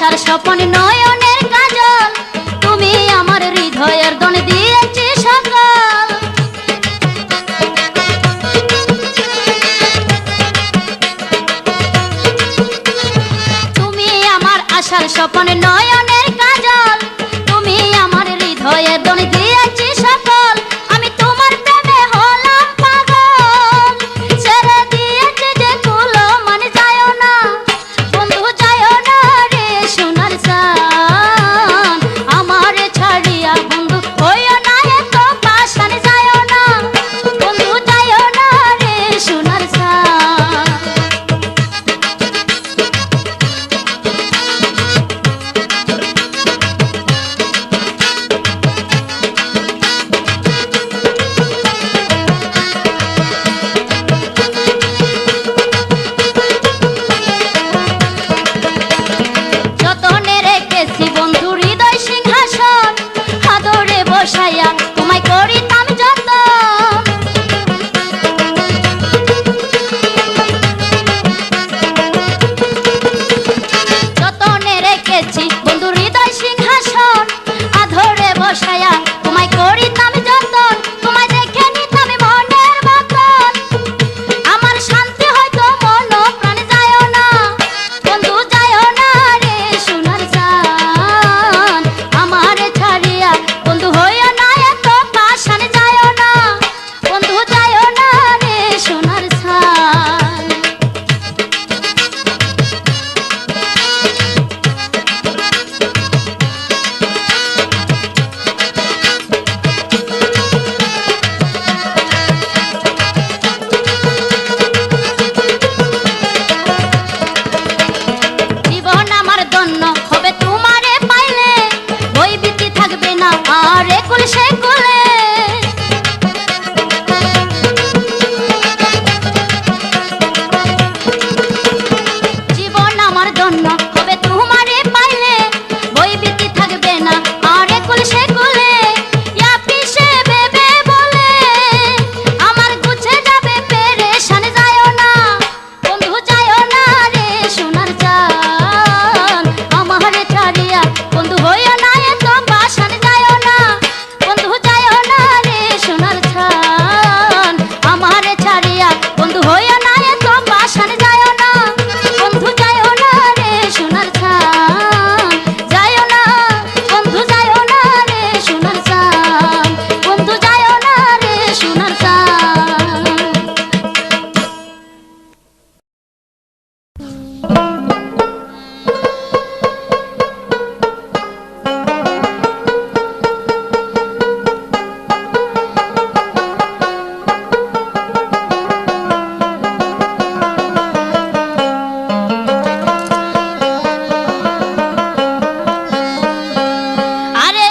আশার স্বপন নয়নের কাজল, তুমি আমার হৃদয়ের দন দিয়েছি সকাল। তুমি আমার আশার স্বপন নয়নের কাজল, তুমি আমার হৃদয়ের দন দিয়েছি সকাল। আমি তোমার প্রেমে হলাম পাগল, ছেড়ে দিয়েছে যে কুলো মানে যায় না বন্ধু, যায় না রে সোনার চান। আমার ছাড়িয়া বন্ধু হইও না এত পাশান, যায় না বন্ধু, যায় না রে সোনার চান। যতনে রেখেছি বন্ধু হৃদয় সিংহাসন, আদরে বসাইয়া তোমায় করিতাম যতন। যতনে রেখেছি বন্ধু হৃদয় সিংহাসন, আদরে বসাইয়া তোমায় করিতাম যতন। তোমায় দেখে নিতাম মনের মতন, আমার শান্তি হয়তো মন প্রাণ, যায় না বন্ধু, যায় না রে সোনার চান। আমার ছাড়িয়া বন্ধু হইও না এত পাশান, যায় না বন্ধু, যায় না রে সোনার চান। জীবন আমার ধন্য হবে তোমারে পাইলে, বই বিতি থাকবে না আর একুল সে কুলে। জীবন আমার ধন্য হবে তোমারে পাইলে, বই বিতি থাকবে না আর একুল সে কুলে। ইয়া পিছে ভেবে বলে আমার গুছে যাবে পেরেশান, যায় না বন্ধু, যায় না রে সোনার চান। আমার ছাড়িয়া বন্ধু হইও না এত পাশান, যায় না বন্ধু, যায় না রে সোনার চান। আমার ছাড়িয়া বন্ধু হইও না এত পাশান, যায় না বন্ধু, যায় না রে সোনার চান। যায় না বন্ধু, যায় না রে সোনার চান, বন্ধু, যায় না রে সোনার চান। আরে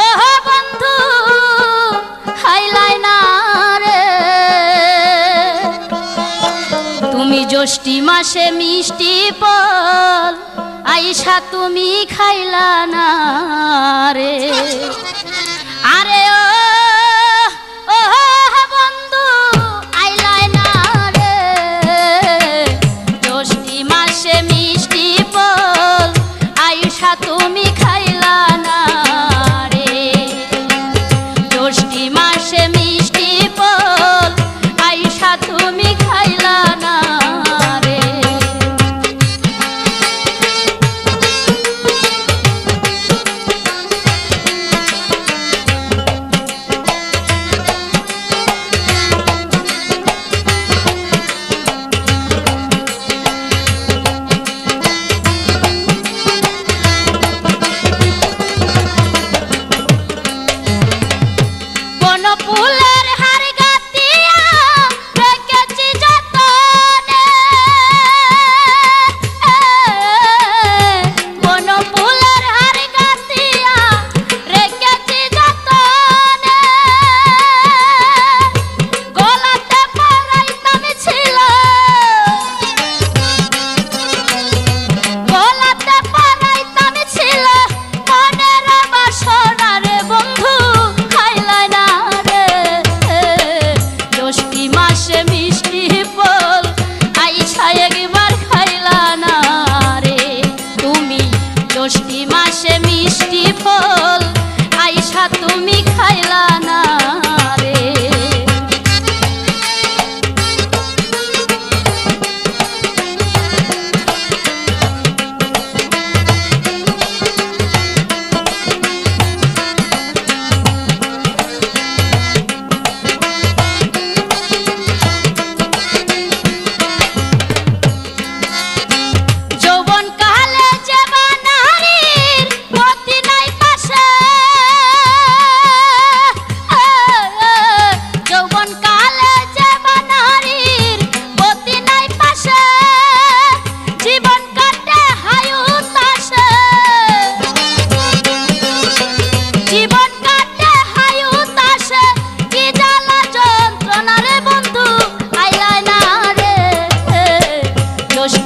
ও বন্ধু হাইলাই না রে, তুমি জ্যৈষ্ঠী মাসে মিষ্টি ফল আইসা তুমি খাইলা না রে। আরে ও বন্ধু আইলাই না রে, জ্যৈষ্ঠী মাসে মিষ্টি ফল আইসা তুমি খাইলা না রে। জ্যৈষ্ঠী মাসে মিষ্টি ফল আইসা তুমি খাইলা না রে।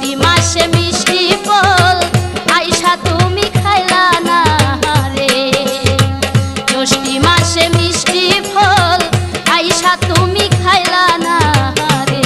জ্যৈষ্ঠী মাসে মিষ্টি ফল আইসা তুমি খাইলা না রে, জ্যৈষ্ঠী মাসে মিষ্টি ফল আইসা তুমি খাইলা না রে।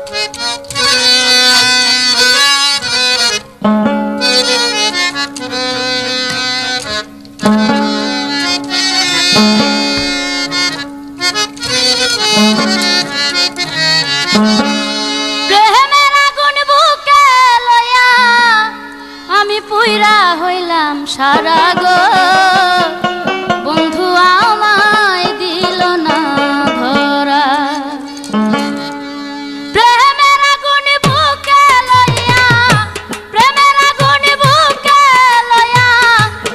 প্রেমের আগুন বুকে লইয়া আমি পুইরা হইলাম সারা গো, বন্ধু আমায় দিল না ধরা। প্রেমের আগুন বুকে লইয়া, প্রেমের আগুন বুকে লইয়া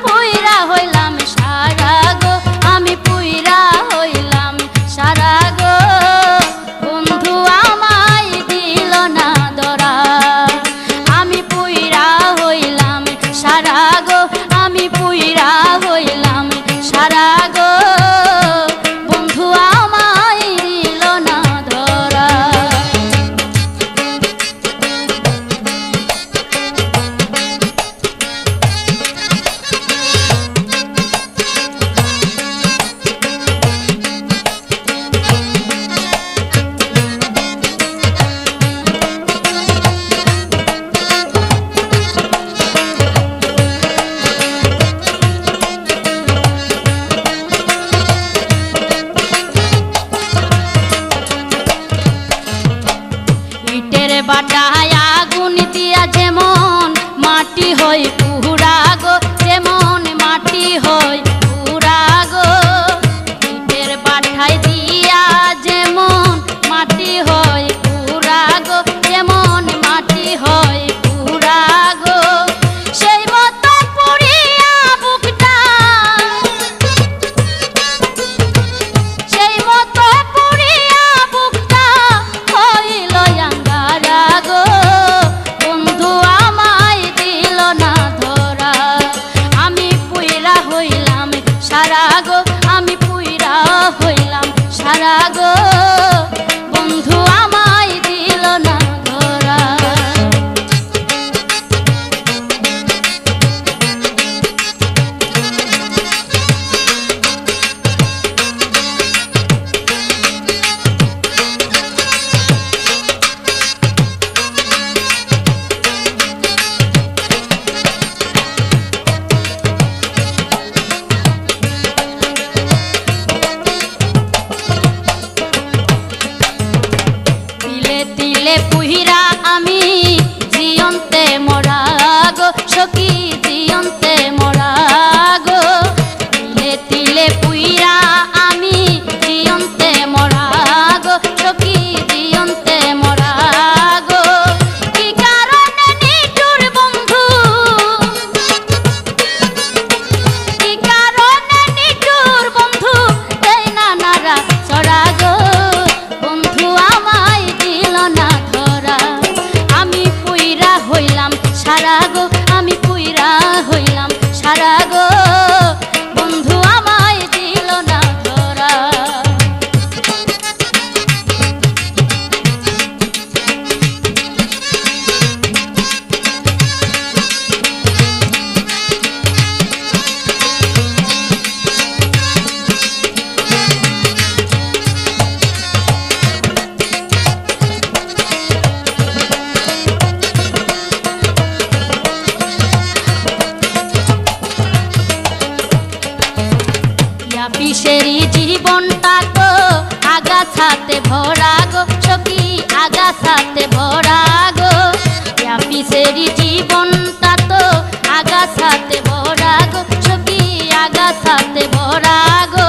পুইরা হইলাম সারা গো, আমি পুইরা হইলাম সারা গো, বন্ধু আমায় দিল না ধরা। আমি পুইরা হইলাম সারা গো, আমি পুইরা হইলাম সারা গো, বন্ধু আমায় দিল না ধরা। ইটের বাটায় আগুন দিয়া যেমন মাটি হয় পুরা গো, যেমন মাটি হয় পুরা গো। ইটের বাটায় দিয়া যেমন মাটি হয় পুরা গো, যেমন মাটি হয় পুরা গো, সেই মতো পুড়িয়া বুকটা, সেই মতো পুড়িয়া বুকটা হইল আঙ্গারা গো, বন্ধু আমায় দিল না ধরা। আমি পুইরা হইলাম সারা গো, আমি পুইরা হইলাম সারা গো, বন্ধু আমায় দিল না ধরা। তিলে তিলে পুহিরা আমি জিয়ন্তে মরা গো, সখী জিয়ন্তে মরা গো। তিলে তিলে পুহিরা আমি জিয়ন্তে মরা গো, সখী জিয়ন্তে মরা গো। কি কারণে নিঠুর বন্ধু, কি কারণে নিঠুর বন্ধু দেই না নারা ছড়া গো, বন্ধু আমায় দিল না ধরা। আমি পুইরা হইলাম সারা গো, আমি পুইরা হইলাম সারা গো, বন্ধু আমায় দিল না ধরা। বিষেরি জীবনটা তো আগাছাতে ভরা গো, সখী আগাছাতে ভরা গো। বিষেরি জীবনটা তো আগাছাতে ভরা গো, সখী আগাছাতে ভরা গো।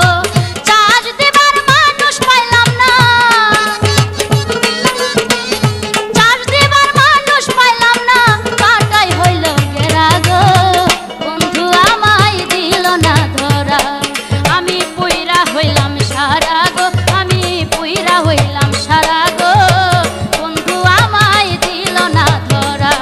চাষ দেবার মানুষ পাইলাম না, চাষ দেবার মানুষ পাইলাম না, কাটাই হইল গেরা গো, বন্ধু আমায় দিল না ধরা। আমি পুইরা হইলাম সারা গো, আমি পুইরা হইলাম সারা গো, বন্ধু আমায় দিল না ধরা।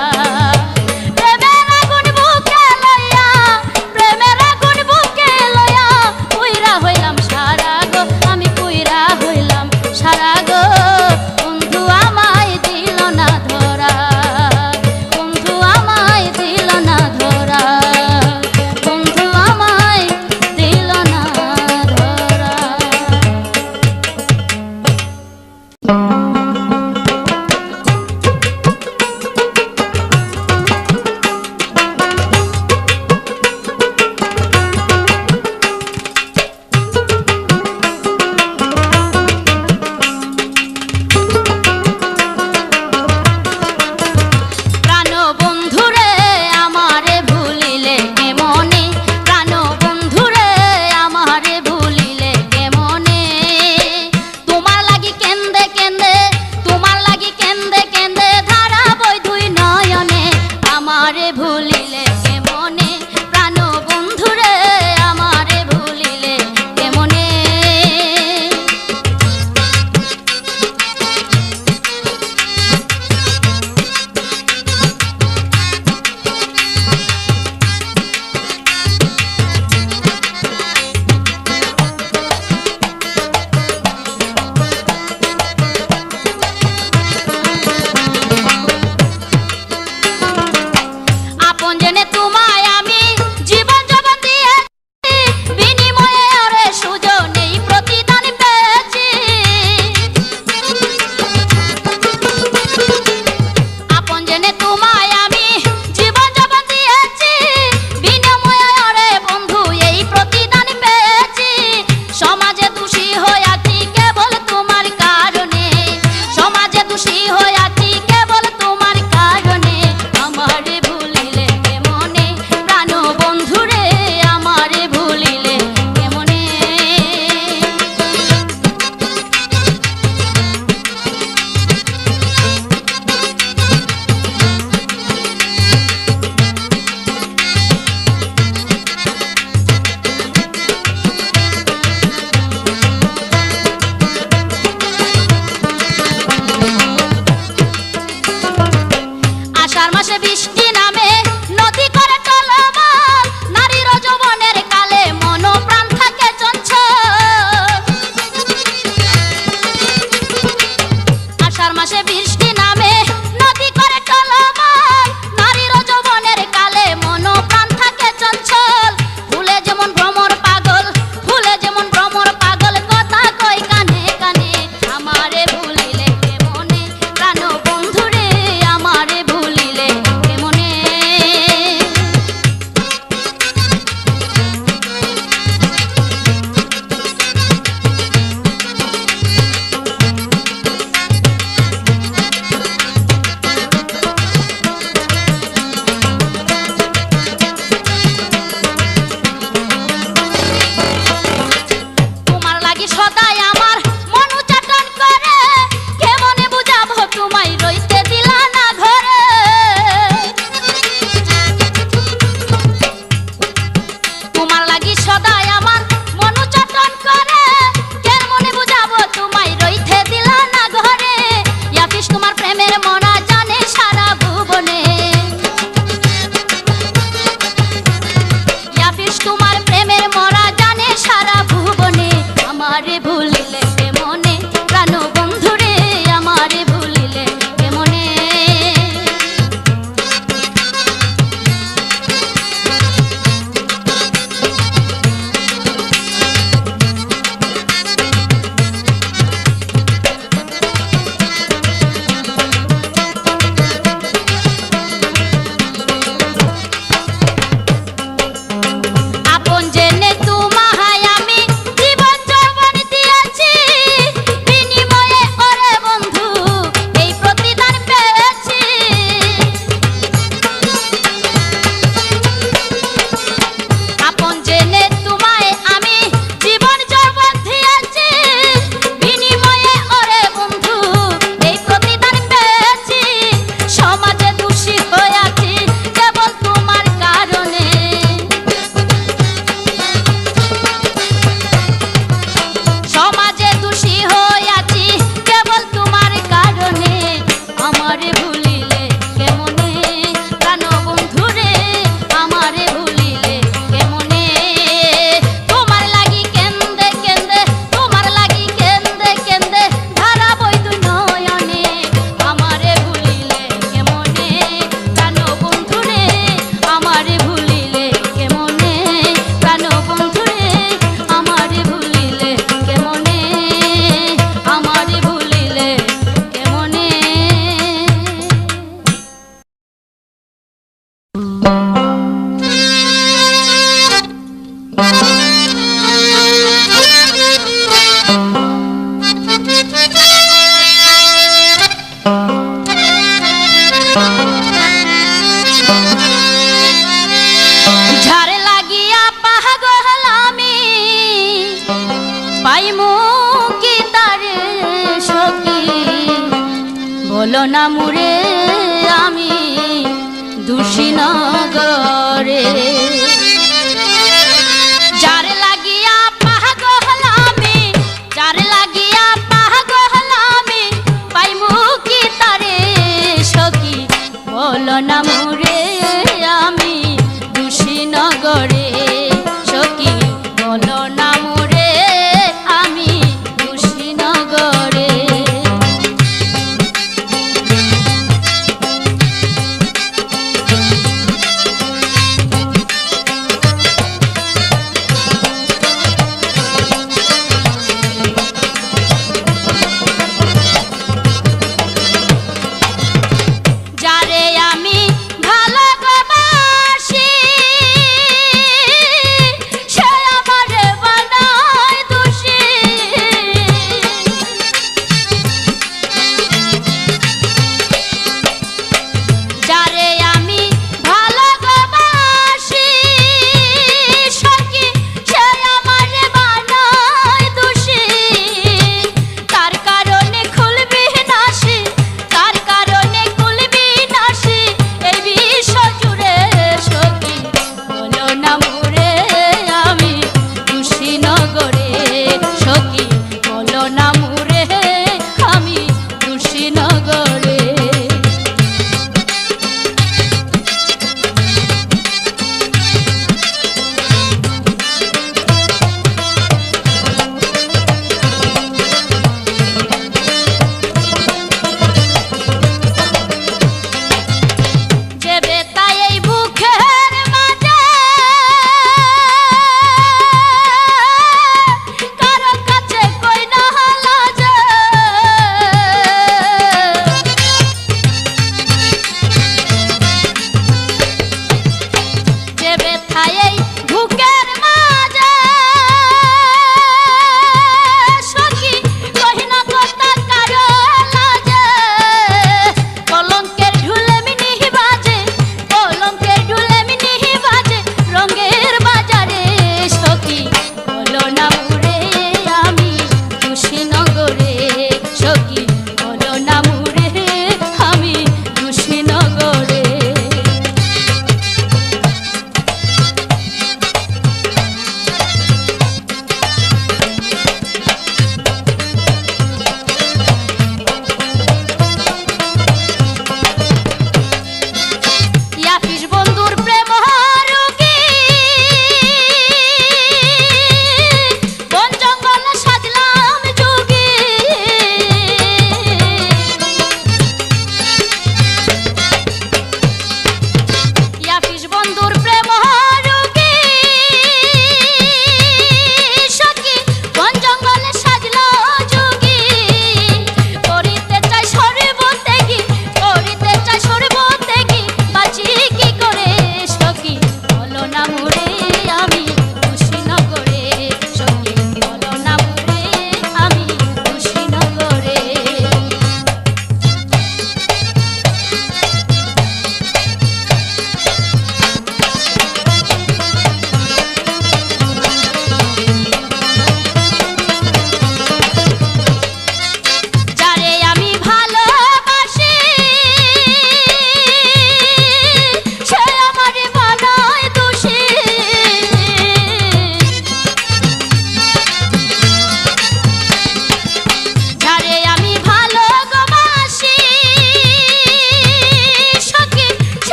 বৃষ্টি নামে নদী করে টলমল, নারীর যৌবনের কালে মন প্রাণ থাকে চঞ্চল। আষাঢ় মাসে বৃষ্টি নামে নদী করে টলমল, নারীর যৌবনের কালে মন প্রাণ থাকে চঞ্চল। ফুলে যেমন ভ্রমর পাগল, ফুলে যেমন ভ্রমর পাগল, কথা কই কানে কানে। আমারে ভুলিলে কেমনে প্রাণ বন্ধুরে, আমারে ভুলিলে কেমনে। তোমার লাগি সদাই আমার মন উচ্চাটন করে, কেমনে বুঝাবো তোমায় রইতে দিলা না ঘরে। তোমার লাগি সদাই আমার মন উচ্চাটন করে, কেমনে বুঝাবো তোমায় রইতে দিলা না ঘরে। ইয়াফিস তোমার প্রেমের মরা জানে সারা ভুবনে, ইয়াফিস তোমার প্রেমের মরা জানে সারা ভুবনে। আমারে ভুলিলে কেমনে প্রাণ বন্ধুরে, আমারে ভুলিলে কেমনে। আপন জেনে তোমায় আমি জীবন যৌবন দিয়েছি, বিনিময়ে ওরে বন্ধু এই প্রতিদান পেয়েছি। আপন জেনে তোমায় আমি জীবন যৌবন দিয়েছি, বিনিময়ে ওরে বন্ধু এই প্রতিদান পেয়েছি। সমাজে দোষী হয়েছি কেবল তোমার কারণে, সমাজে দোষী হইয়াছি কেবল তোমার কারণে। আমারে ভুলিলে কেমনে প্রাণ বন্ধুরে, আমারে ভুলিলে কেমনে। তোমার লাগি কেন্দে কেন্দে, তোমার লাগি কেন্দে কেন্দে ধারা বইত নয়নে। আমারে ভুলিলে কেমনে প্রাণ বন্ধুরে, আমারে ভুলিলে কেমনে প্রাণ বন্ধুরে, আমারে ভুলিলে কেমনে, আমারে ভুলিলে কেমনে। ঝাড় লাগিয়া পাগল আমি, পাইমু কি তারে সখী, বলো না মুরে আমি দোষী নগরে। যার লাগিয়া পাগল আমি, যার লাগিয়া পাগল আমি, পাইমু কি তারে সখী, বলো না মুরে আমি দোষী নগরে। সখী বলো না মুরে আমি দোষী নগরে। যারে আমি ভালো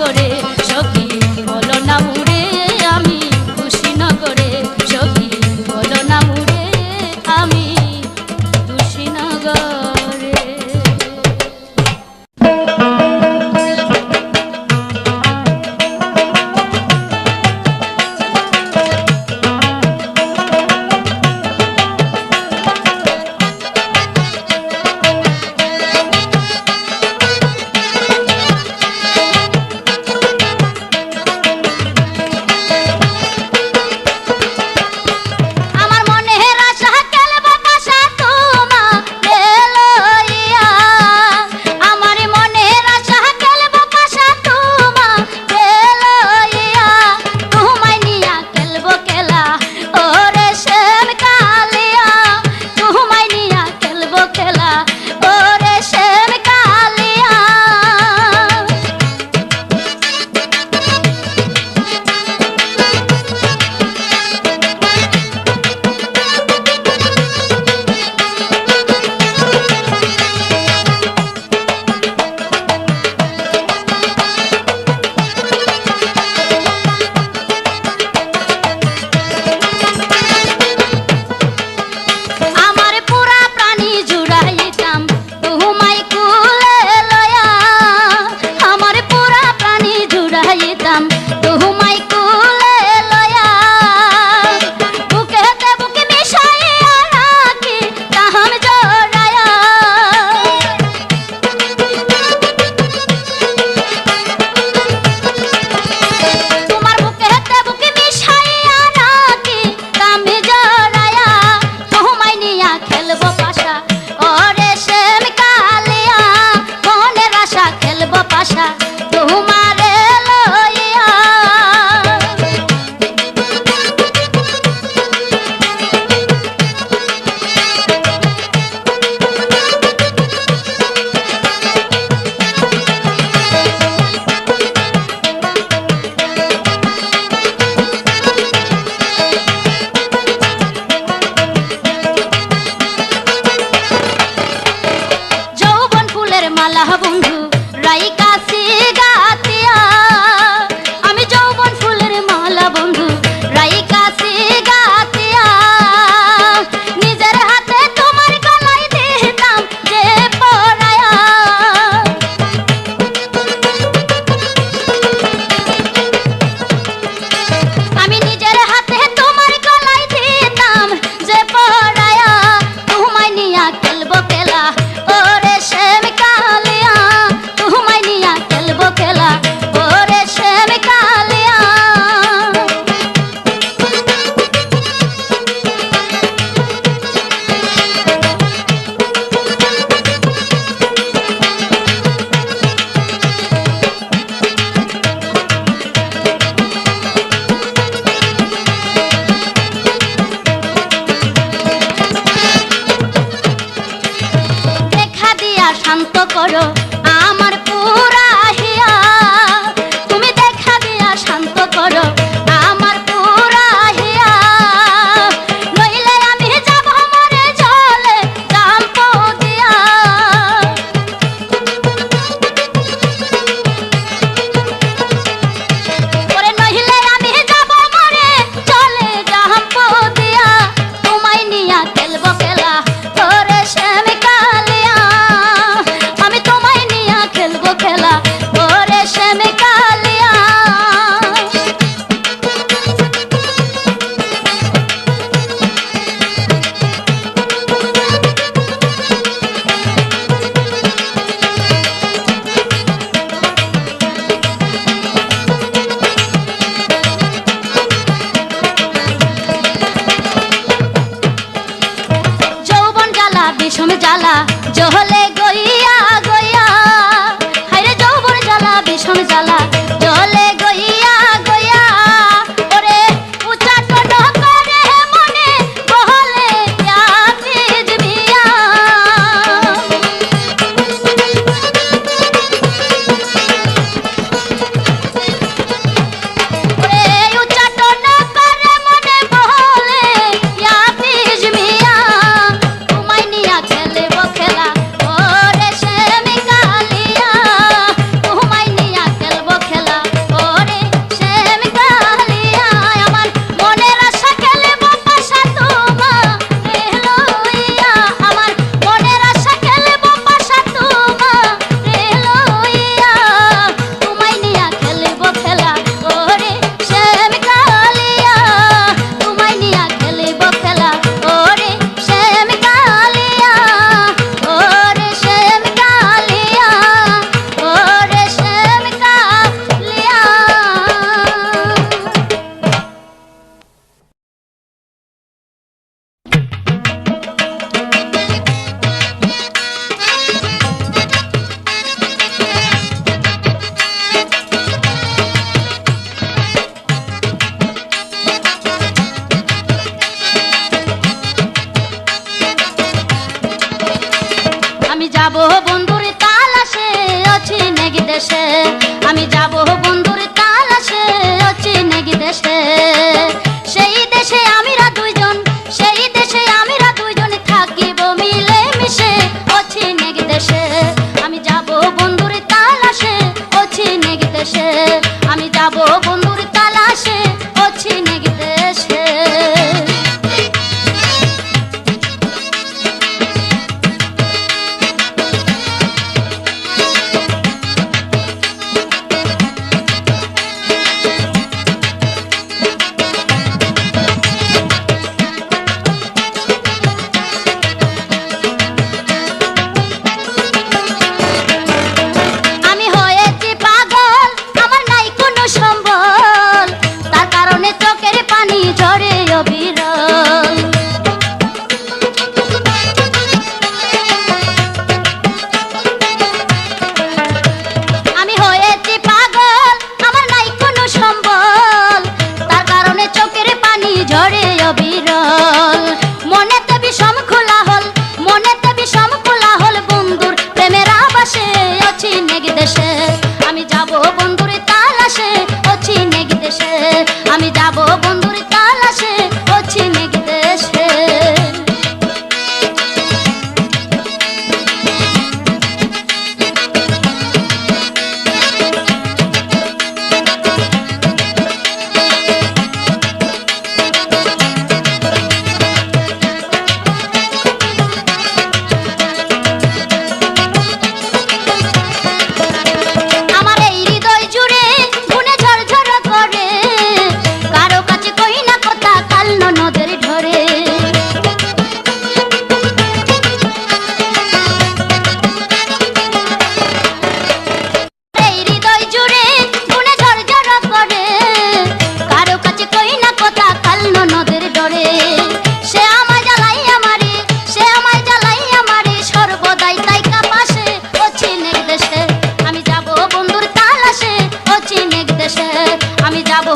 কুশীনগরে সখী বলো না মুরে আমি কুশীনগরে সখী বলো না মুরে আমি কুশীনগরে। আমি যাব বন্ধুর তালাশে ও ছিনেক দেশে। আমি যাব বন্ধুর তালাশে ও ছিনেক দেশে। আমি যাব বন্ধুর তালাশে ও ছিনেক দেশে। আমি যাব